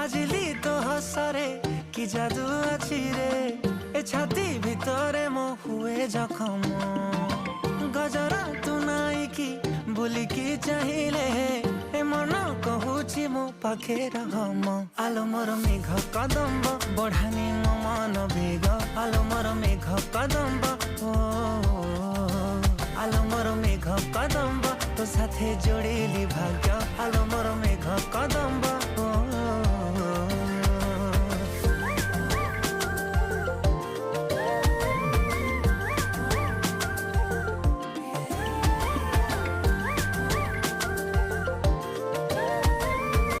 ହଜିଲି ତୋ ହସରେ କି ଯାଦୁ ଅଛି ରେ ଏ ଛାତି ଭିତରେ ମୋ ହୁଏ ଜଖମ ଗଜରା ତୁ ନାଇକି ବୁଲିକି ଚାହିଁଲେ ଏ ମନ କହୁଛି ମୋ ପାଖେ ରହମ ଆଲୋ ମୋର ମେଘ କଦମ୍ବ ବଢାନି ମୋ ମନ ବେଗ ଆଲୋ ମୋର ମେଘ କଦମ୍ବ ଓ ଆଲୋ ମୋର ମେଘ କଦମ୍ବ ତୋ ସାଥେ ଯୋଡ଼ିଲି ଭାଗ୍ୟ ଆଲୋ ମୋର ମେଘ କଦମ୍ବ